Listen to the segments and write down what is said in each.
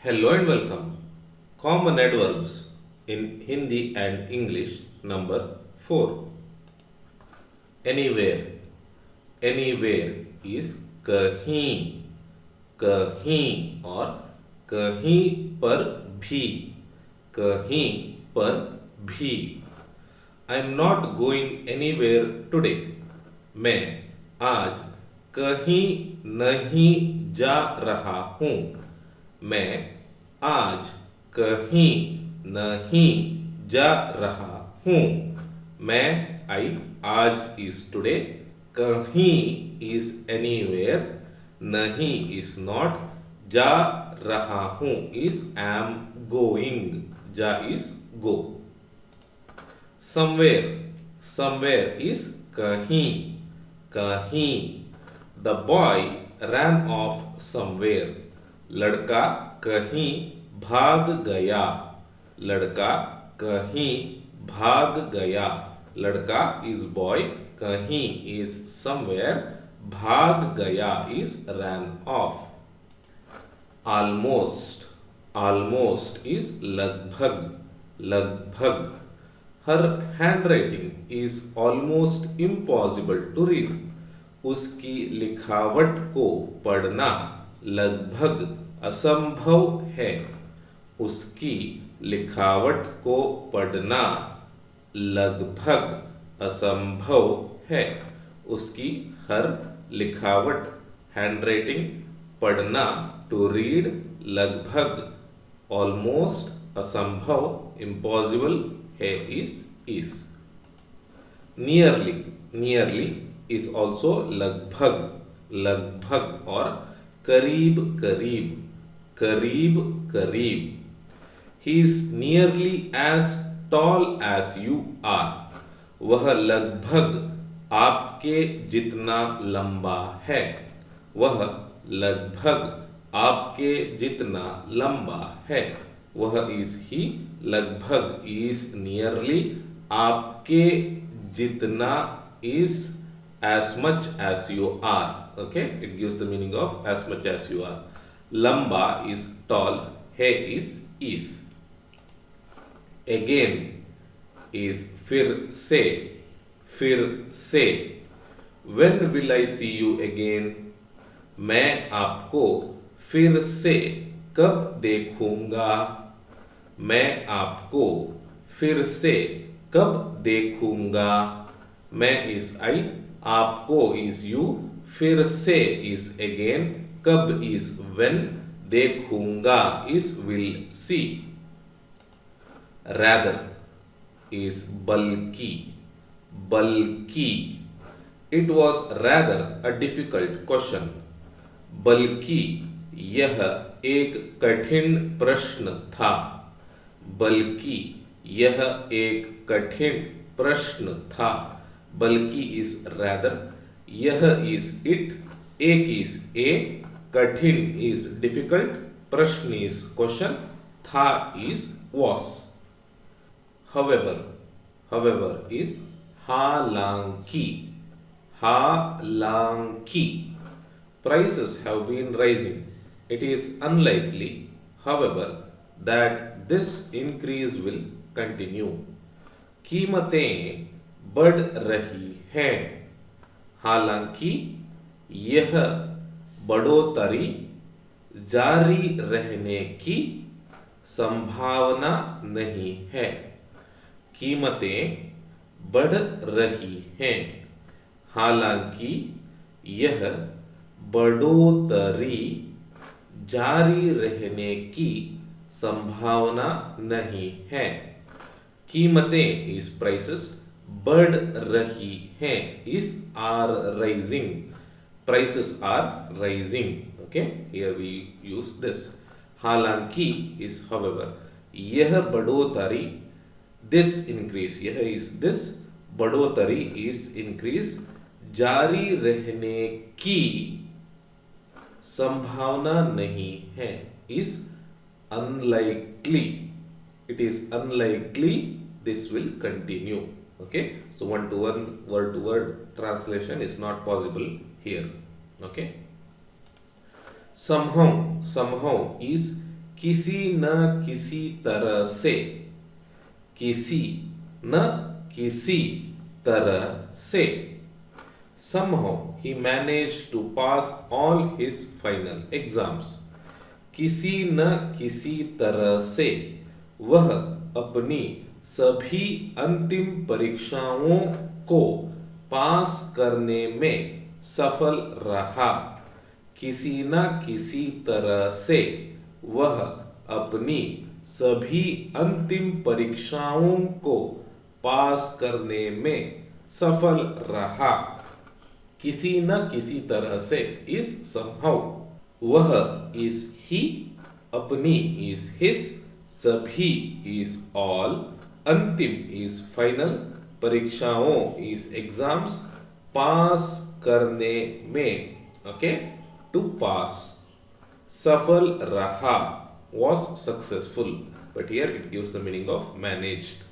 Hello and welcome. Common adverbs in Hindi and English number 4. Anywhere. Anywhere is कहीं, कहीं और कहीं पर भी, कहीं पर भी. I am not going anywhere today. मैं आज कहीं नहीं जा रहा हूँ. मैं आज कहीं नहीं जा रहा हूँ. मैं आई आज इज टुडे, कहीं इज एनीवेयर, नहीं इज नॉट, जा रहा हूँ इज एम गोइंग, जा is go. Somewhere. Somewhere is कहीं, कहीं. The boy ran off somewhere. लड़का कहीं भाग गया. लड़का कहीं भाग गया. लड़का इज बॉय, कहीं इज समवेयर, भाग गया is ran off. Almost. Almost is लगभग, लगभग. Her handwriting is almost impossible to read. उसकी लिखावट को पढ़ना लगभग असंभव है. उसकी लिखावट को पढ़ना लगभग असंभव है. उसकी हर लिखावट हैंडराइटिंग पढ़ना टू रीड लगभग ऑलमोस्ट असंभव इम्पॉसिबल है is. Nearly. Nearly is also लगभग, लगभग और करीब करीब, करीब करीब. He is nearly as tall as you are. वह लगभग आपके जितना लंबा है. वह लगभग आपके जितना लंबा है. वह इज ही, लगभग इज नियरली, आपके जितना is as much as you are. Okay, it gives the meaning of as much as you are. Lamba is tall, hai is. Again is fir se, fir se. When will I see you again? मैं आपको फिर से कब देखूंगा. मैं आपको फिर से कब देखूंगा. मैं इज आई, आपको इज यू, फिर से इज अगेन, कब इज व्हेन, देखूंगा is will see. Rather is बल्कि, बल्कि. It was rather a difficult question. बल्कि यह एक कठिन प्रश्न था. बल्कि यह एक कठिन प्रश्न था. बल्कि इज रैदर, यह इज इट, एक इज ए, कठिन इज डिफिकल्ट, प्रश्न इज क्वेश्चन, था is was. however. however is हालांकि, हालांकि. prices have been rising. It is unlikely, however, that this increase will continue. कीमतें बढ़ रही हैं. हालांकि यह बढ़ोतरी जारी रहने की संभावना नहीं है. कीमतें बढ़ रही हैं. हालांकि यह बढ़ोतरी जारी रहने की संभावना नहीं है. कीमतें इज प्राइसेस, बढ़ रही हैं is are rising. Prices are rising. Okay, here we use this. हालांकि is however. यह बढ़ोतरी, this increase, यह is this, बढ़ोतरी is increase, जारी रहने की संभावना नहीं है is unlikely. It is unlikely this will continue. Okay, so one to one, word to word translation is not possible here. Okay, somehow. Somehow is किसी न किसी तरह से, किसी न किसी तरह से, somehow he managed to pass all his final exams. किसी न किसी तरह से वह अपनी सभी अंतिम परीक्षाओं को पास करने में सफल रहा। किसी न किसी तरह से वह अपनी सभी अंतिम परीक्षाओं को पास करने में सफल रहा। किसी न किसी तरह से इज somehow, वह is he, अपनी is his, सभी is all, अंतिम is final, परीक्षाओं is exams, पास करने में, ओके, to pass, सफल रहा was successful, but here it gives the meaning of managed.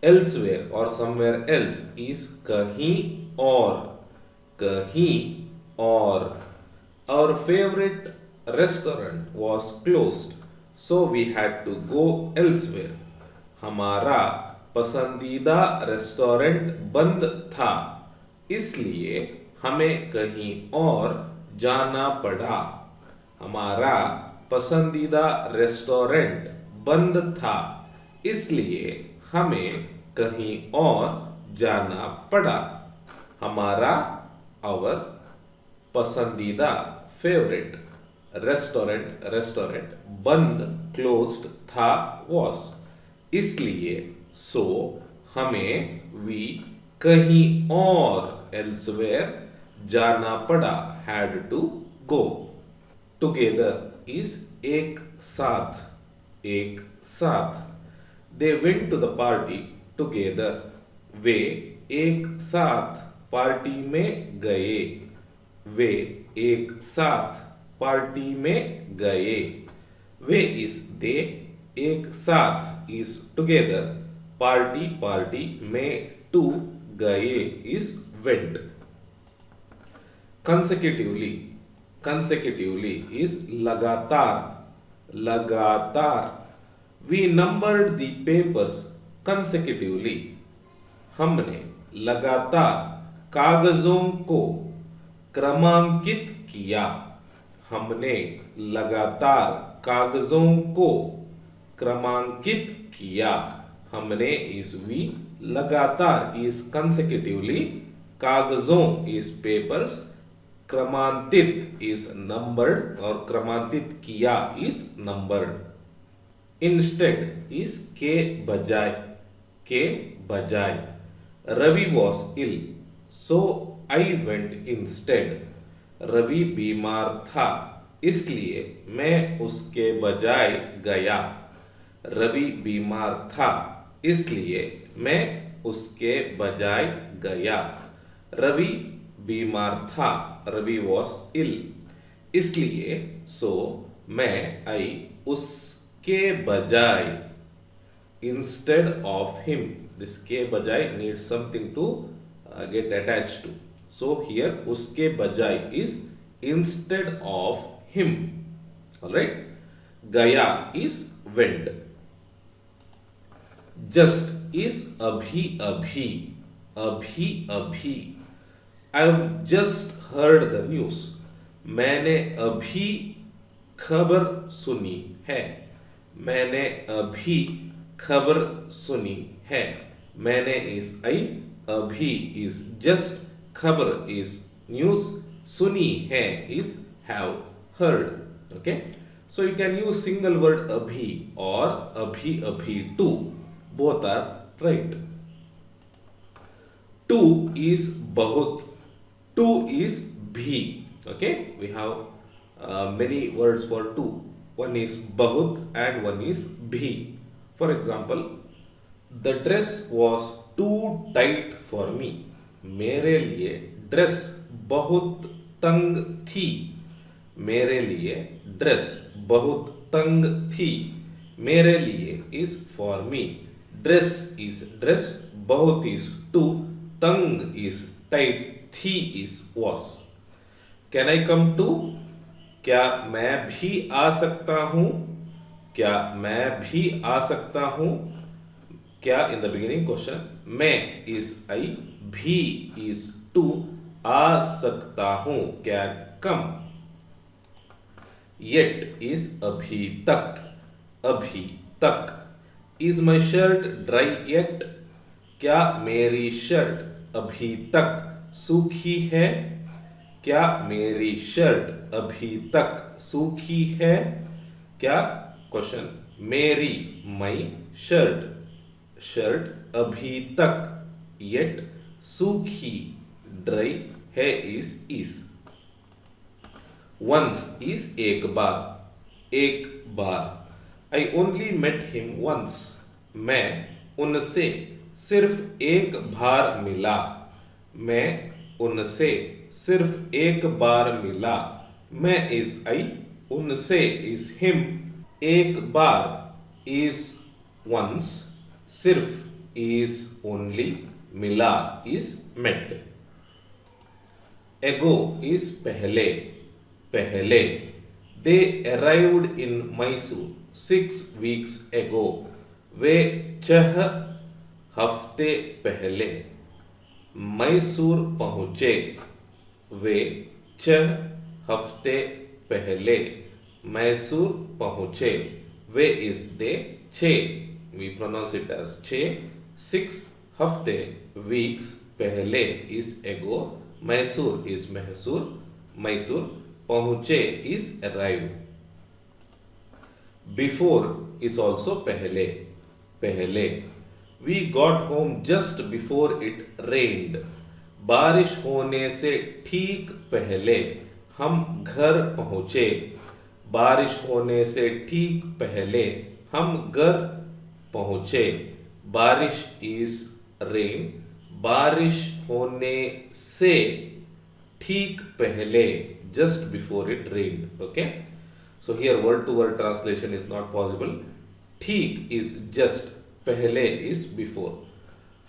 Elsewhere or somewhere else is कहीं और, कहीं और. Our favorite restaurant was closed, so we had to go elsewhere. हमारा पसंदीदा रेस्टोरेंट बंद था, इसलिए हमें कहीं और जाना पड़ा। हमारा पसंदीदा रेस्टोरेंट बंद था, इसलिए हमें कहीं और जाना पड़ा। हमारा our पसंदीदा फेवरेट रेस्टोरेंट बंद क्लोज्ड था was, इसलिए सो हमें वी कहीं और elsewhere जाना पड़ा had to go. Together is एक साथ, एक साथ. They went to the party together. वे एक साथ पार्टी में गए। वे एक साथ पार्टी में गए। वे इस दे, एक साथ इस टुगेदर, पार्टी में टू गए इस वेंट. consecutively is लगातार. We numbered the papers consecutively. हमने लगातार कागजों को क्रमांकित किया. हमने लगातार कागजों को क्रमांकित किया. हमने इस वी, लगातार इस consecutively, कागजों इस पेपर्स, क्रमांकित इस नंबर्ड और क्रमांकित किया इस नंबर्ड. इंस्टेड इस के बजाय, के बजाय. Ravi was ill, so I went instead. Ravi बीमार था, इसलिए मैं उसके बजाय गया. रवि बीमार था, इसलिए मैं उसके बजाय गया. रवि बीमार था, रवि वॉज इल, इसलिए सो मैं आई उसके बजाय, इंस्टेड ऑफ हिम. दिस के बजाय needs something to get attached to. So here उसके बजाय is instead of him. Alright. गया is went. Just is अभी अभी, अभी अभी. I've just heard the news. मैंने अभी खबर सुनी है. मैंने अभी खबर सुनी है. मैंने is I, अभी is just, खबर is news, सुनी है is have heard. Okay, so you can use single word abhi or abhi too. Both are right. To is bahut, to is bhi. Okay, we have many words for to. One is bahut and one is bhi. For example, the dress was too tight for me. मेरे लिए dress बहुत तंग थी. मेरे लिए dress बहुत तंग थी. मेरे लिए is for me. Dress is dress, बहुत is to, तंग is tight, थी is was. Can I come to? क्या मैं भी आ सकता हूं? क्या मैं भी आ सकता हूं? क्या इन द बिगिनिंग क्वेश्चन, मैं इज आई, भी इज टू, आ सकता हूं कैन कम, येट इज अभी तक, अभी तक, is my shirt dry yet, क्या मेरी शर्ट अभी तक सूखी है? क्या मेरी शर्ट अभी तक सूखी है? क्या क्वेश्चन, मेरी मई शर्ट, शर्ट अभी तक, येट सूखी, ड्राई है इज वंस इज एक बार, एक बार, I only met him once, मैं उनसे सिर्फ एक बार मिला, मैं उनसे सिर्फ एक बार मिला, मैं इज आई, उनसे इज हिम, एक बार इज वंस, सिर्फ इज ओनली, मिला इज मेट। एगो इज पहले, पहले, they arrived in Mysore 6 weeks ago, वे 6 हफ्ते पहले मैसूर पहुंचे, वे 6 हफ्ते पहले मैसूर पहुंचे, वे is they 6, we pronounce it as 6 हफ्ते, वीक्स पहले इज एगो, मैसूर इज मैसूर, मैसूर पहुंचे is arrive. Before is also पहले, पहले, we got home just before it rained, बारिश होने से ठीक पहले हम घर पहुंचे, बारिश होने से ठीक पहले हम घर पहुंचे, बारिश इज रेन, बारिश होने से ठीक पहले, just before it rained. Okay, so here word to word translation is not possible. ठीक is just, पहले is before,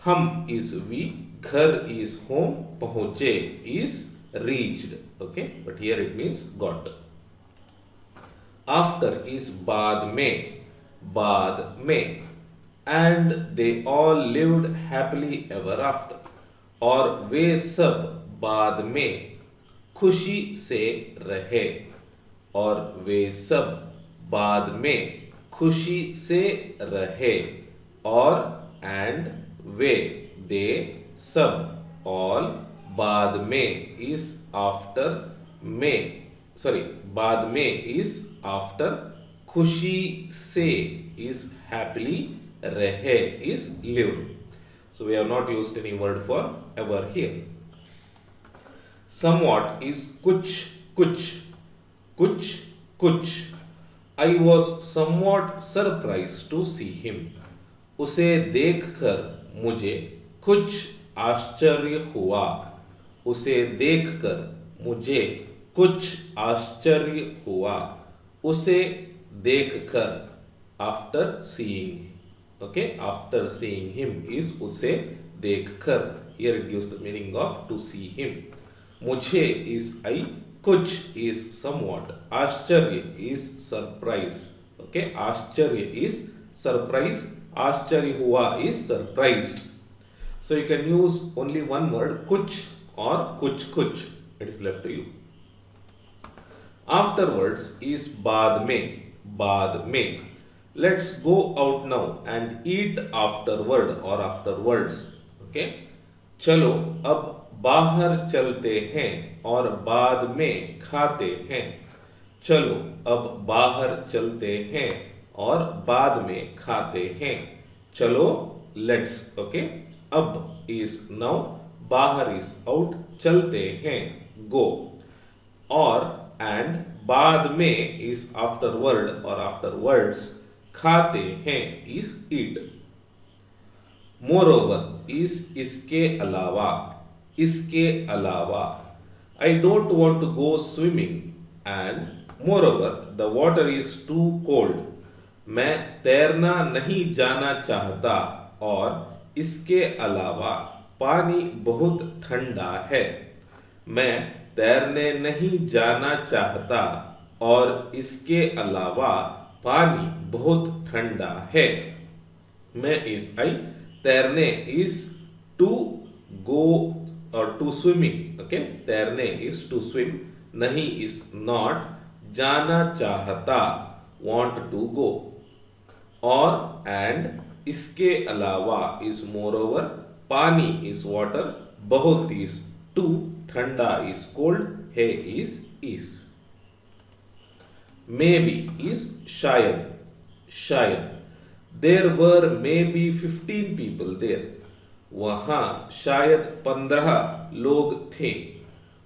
हम is we, घर is home, पहुंचे is reached. Okay, but here it means got. After is बाद में, बाद में, and they all lived happily ever after, और वे सब बाद में खुशी से रहे, और वे सब बाद में खुशी से रहे, और एंड वे, दे सब, ऑल, बाद में इज आफ्टर, में, सॉरी, बाद में इज आफ्टर, खुशी से इज हैप्पीली, रहे is lived. So we have not used any word for ever here. Somewhat is कुछ, कुछ, कुछ, कुछ. I was somewhat surprised to see him. उसे देखकर मुझे कुछ आश्चर्य हुआ, उसे देखकर मुझे कुछ आश्चर्य हुआ, उसे देखकर, after seeing, okay, after seeing him is उसे देखकर, here it gives the meaning of to see him. मुझे is I, कुछ is somewhat, आश्चर्य is surprise, okay, आश्चर्य is surprise, आश्चर्य हुआ is surprised. So you can use only one word, कुछ or कुछ कुछ, it is left to you. Afterwards is बाद में, बाद में. Let's go out now and eat afterward or afterwards. Okay, चलो अब बाहर चलते हैं और बाद में खाते हैं, चलो अब बाहर चलते हैं और बाद में खाते हैं, चलो लेट्स. ओके, अब इज नाउ, बाहर इज आउट, चलते हैं गो, और एंड बाद में इज आफ्टरवर्ड और आफ्टरवर्ड्स, खाते हैं इज ईट. मोरओवर इज इसके अलावा, इसके अलावा. I don't want to go swimming and moreover the water is too cold. मैं तैरना नहीं जाना चाहता और इसके अलावा पानी बहुत ठंडा है. मैं तैरने नहीं जाना चाहता और इसके अलावा पानी बहुत ठंडा है। मैं इस आई तैरने इज टू गो और टू स्विमिंग। ओके, तैरने इज टू स्विम, नहीं इज नॉट, जाना चाहता want टू गो, और एंड इसके अलावा इज मोरओवर, पानी इज वाटर, बहुत इज टू, ठंडा इज कोल्ड, है इज। मे बी इज शायद, शायद। देर वर मे बी 15 पीपल देर, वहां शायद 15 लोग थे,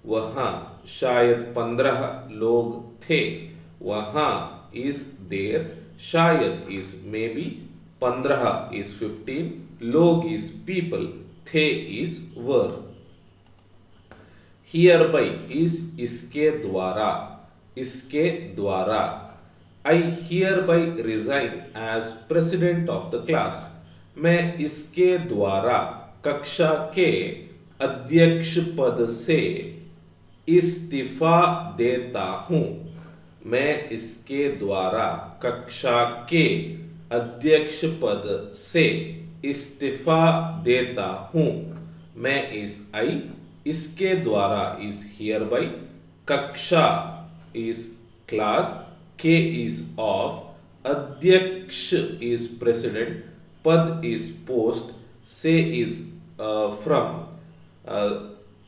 वहां शायद 15 लोग थे, वहां इज देर, शायद इज मे बी, 15 इज 15, लोग इज पीपल, थे is were. Hereby is इसके द्वारा, इसके द्वारा। I hereby resign as president of the class, मैं इसके द्वारा कक्षा के अध्यक्ष पद से इस्तीफा देता हूं। मैं इसके द्वारा कक्षा के अध्यक्ष पद से इस्तीफा देता हूं। मैं इस आई, इसके द्वारा इज हियर बाई, कक्षा इज क्लास, के इज ऑफ, अध्यक्ष इज प्रेसिडेंट, पद इज पोस्ट, से इज फ्रॉम,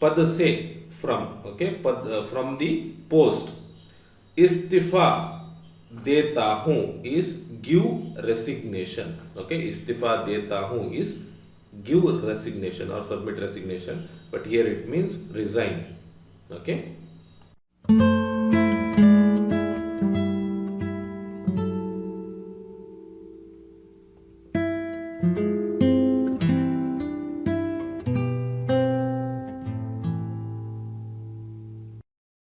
पद से फ्रॉम, ओके, पद फ्रॉम द पोस्ट। इस्तीफा देता हूं इज गिव रेसिग्नेशन। ओके, इस्तीफा देता हूं इज गिव रेसिग्नेशन और submit resignation, but here it means resign. Okay.